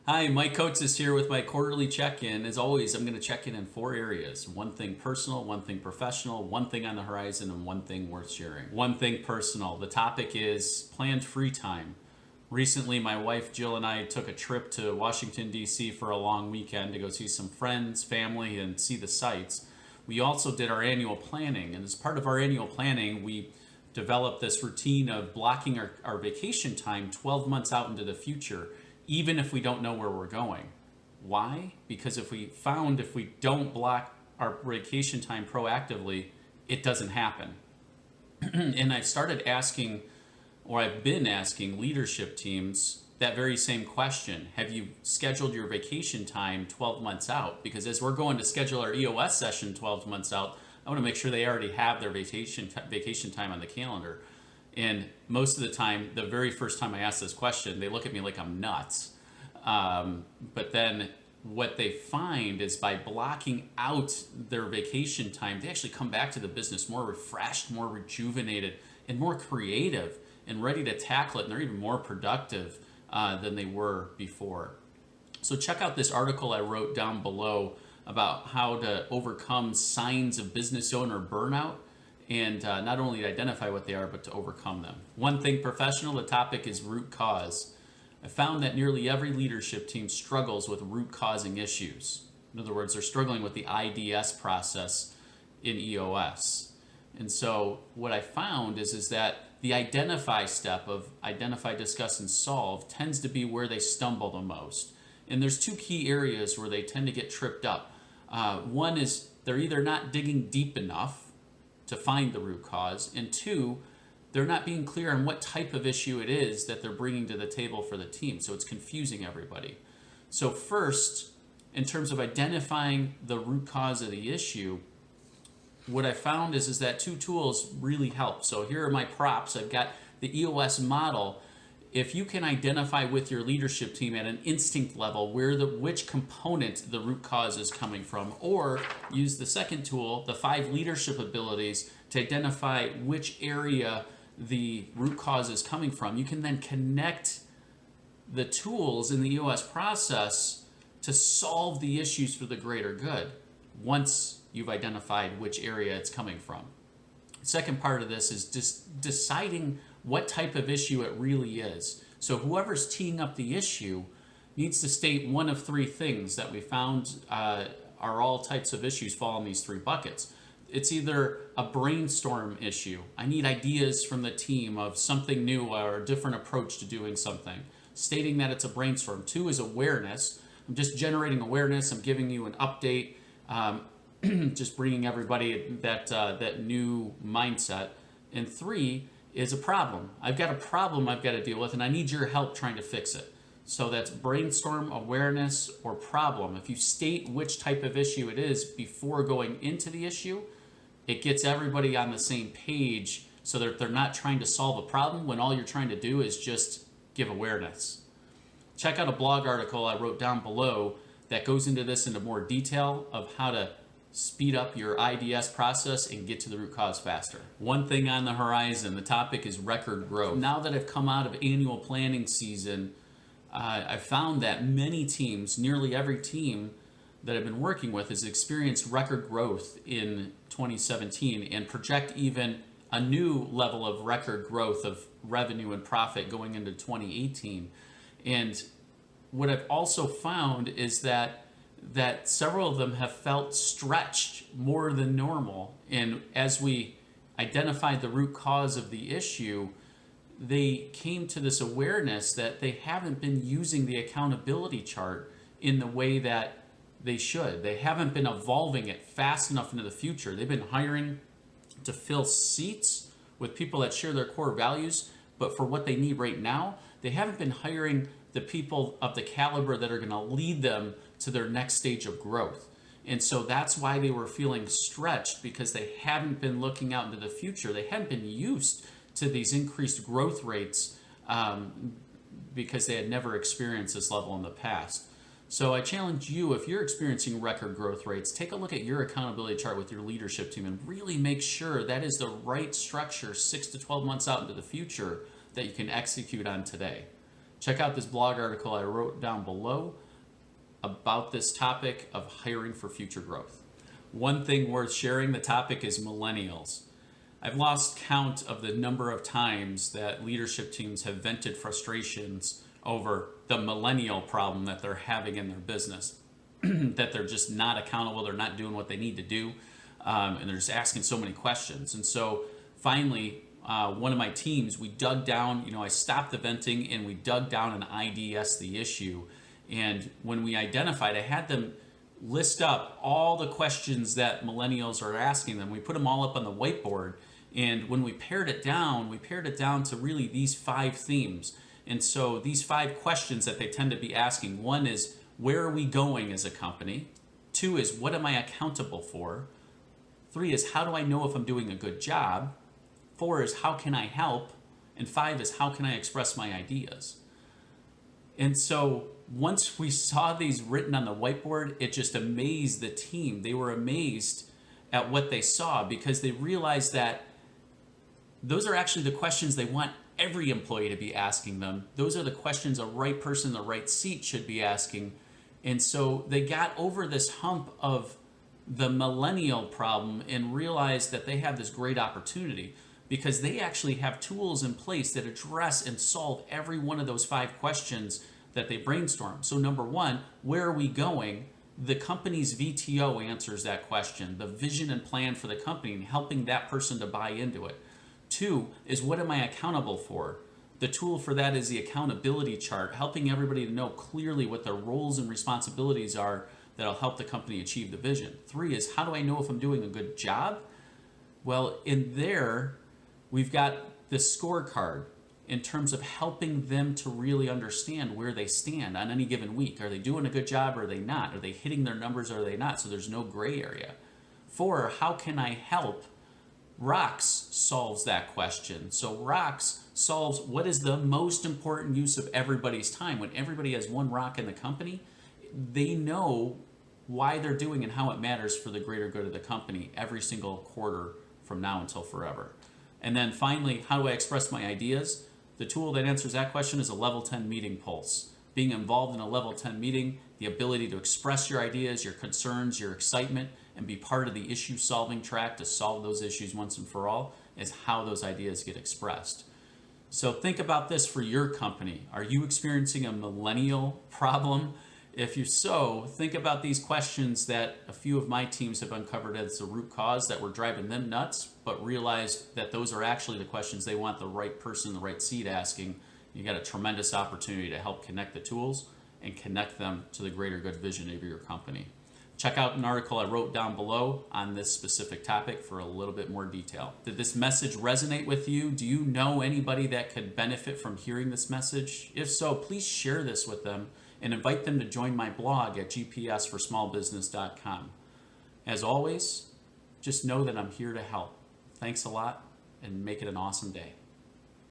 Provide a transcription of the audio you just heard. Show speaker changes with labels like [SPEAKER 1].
[SPEAKER 1] Hi, Mike Coates is here with my quarterly check-in. As always, I'm going to check in 4 areas. One thing personal, one thing professional, one thing on the horizon, and one thing worth sharing. One thing personal. The topic is planned free time. Recently, my wife Jill and I took a trip to Washington, D.C. for a long weekend to go see some friends, family, and see the sights. We also did our annual planning, and as part of our annual planning, we developed this routine of blocking our vacation time 12 months out into the future, even if we don't know where we're going. Why? Because if we don't block our vacation time proactively, it doesn't happen. And I've been asking leadership teams that very same question. Have you scheduled your vacation time 12 months out? Because as we're going to schedule our EOS session 12 months out, I want to make sure they already have their vacation time on the calendar. And most of the time, the very first time I ask this question, they look at me like I'm nuts. But then what they find is by blocking out their vacation time, they actually come back to the business more refreshed, more rejuvenated, and more creative and ready to tackle it. And they're even more productive than they were before. So check out this article I wrote down below about how to overcome signs of business owner burnout and not only to identify what they are, but to overcome them. One thing professional, the topic is root cause. I found that nearly every leadership team struggles with root causing issues. In other words, they're struggling with the IDS process in EOS. And so what I found is that the identify step of identify, discuss, and solve tends to be where they stumble the most. And there's two key areas where they tend to get tripped up. One is they're either not digging deep enough to find the root cause, and two, they're not being clear on what type of issue it is that they're bringing to the table for the team. So it's confusing everybody. So first, in terms of identifying the root cause of the issue, what I found is that two tools really help. So here are my props. I've got the EOS model. If you can identify with your leadership team at an instinct level which component the root cause is coming from, or use the second tool, the 5 leadership abilities, to identify which area the root cause is coming from, you can then connect the tools in the EOS process to solve the issues for the greater good once you've identified which area it's coming from. The second part of this is just deciding what type of issue it really is. So whoever's teeing up the issue needs to state one of 3 things that we found are all types of issues fall in these 3 buckets. It's either a brainstorm issue. I need ideas from the team of something new or a different approach to doing something. Stating that it's a brainstorm. 2 is awareness. I'm just generating awareness. I'm giving you an update. Just bringing everybody that new mindset. And 3 is a problem. I've got a problem I've got to deal with, and I need your help trying to fix it. So that's brainstorm, awareness, or problem. If you state which type of issue it is before going into the issue, it gets everybody on the same page so that they're not trying to solve a problem when all you're trying to do is just give awareness. Check out a blog article I wrote down below that goes into this into more detail of how to speed up your IDS process and get to the root cause faster. One thing on the horizon, the topic is record growth. Now that I've come out of annual planning season, I found that many teams, nearly every team that I've been working with, has experienced record growth in 2017 and project even a new level of record growth of revenue and profit going into 2018. And what I've also found is that several of them have felt stretched more than normal. And as we identified the root cause of the issue, they came to this awareness that they haven't been using the accountability chart in the way that they should. They haven't been evolving it fast enough into the future. They've been hiring to fill seats with people that share their core values, but for what they need right now, they haven't been hiring the people of the caliber that are going to lead them to their next stage of growth. And so that's why they were feeling stretched, because they haven't been looking out into the future. They hadn't been used to these increased growth rates because they had never experienced this level in the past. So I challenge you, if you're experiencing record growth rates, take a look at your accountability chart with your leadership team and really make sure that is the right structure 6 to 12 months out into the future that you can execute on today. Check out this blog article I wrote down below about this topic of hiring for future growth. One thing worth sharing, the topic is millennials. I've lost count of the number of times that leadership teams have vented frustrations over the millennial problem that they're having in their business, that they're just not accountable, they're not doing what they need to do, and they're just asking so many questions. And so finally, one of my teams, we dug down, I stopped the venting and we dug down and IDS the issue. And when we identified, I had them list up all the questions that millennials are asking them. We put them all up on the whiteboard. And when we pared it down to really these 5 themes. And so these 5 questions that they tend to be asking, 1 is, where are we going as a company? 2 is, what am I accountable for? 3 is, how do I know if I'm doing a good job? 4 is, how can I help? And 5 is, how can I express my ideas? And so once we saw these written on the whiteboard, it just amazed the team. They were amazed at what they saw because they realized that those are actually the questions they want every employee to be asking them. Those are the questions a right person in the right seat should be asking. And so they got over this hump of the millennial problem and realized that they have this great opportunity because they actually have tools in place that address and solve every one of those 5 questions that they brainstorm. So number 1, where are we going? The company's VTO answers that question, the vision and plan for the company, and helping that person to buy into it. 2 is, what am I accountable for? The tool for that is the accountability chart, helping everybody to know clearly what their roles and responsibilities are that'll help the company achieve the vision. 3 is, how do I know if I'm doing a good job? Well, in there, we've got the scorecard in terms of helping them to really understand where they stand on any given week. Are they doing a good job or are they not? Are they hitting their numbers or are they not? So there's no gray area. 4, how can I help? Rocks solves that question. So Rocks solves what is the most important use of everybody's time. When everybody has one rock in the company, they know why they're doing and how it matters for the greater good of the company every single quarter from now until forever. And then finally, how do I express my ideas? The tool that answers that question is a level 10 meeting pulse. Being involved in a level 10 meeting, the ability to express your ideas, your concerns, your excitement, and be part of the issue solving track to solve those issues once and for all is how those ideas get expressed. So think about this for your company. Are you experiencing a millennial problem? If you're so, think about these questions that a few of my teams have uncovered as the root cause that were driving them nuts, but realized that those are actually the questions they want the right person in the right seat asking. You got a tremendous opportunity to help connect the tools and connect them to the greater good vision of your company. Check out an article I wrote down below on this specific topic for a little bit more detail. Did this message resonate with you? Do you know anybody that could benefit from hearing this message? If so, please share this with them and invite them to join my blog at gpsforsmallbusiness.com. As always, just know that I'm here to help. Thanks a lot and make it an awesome day.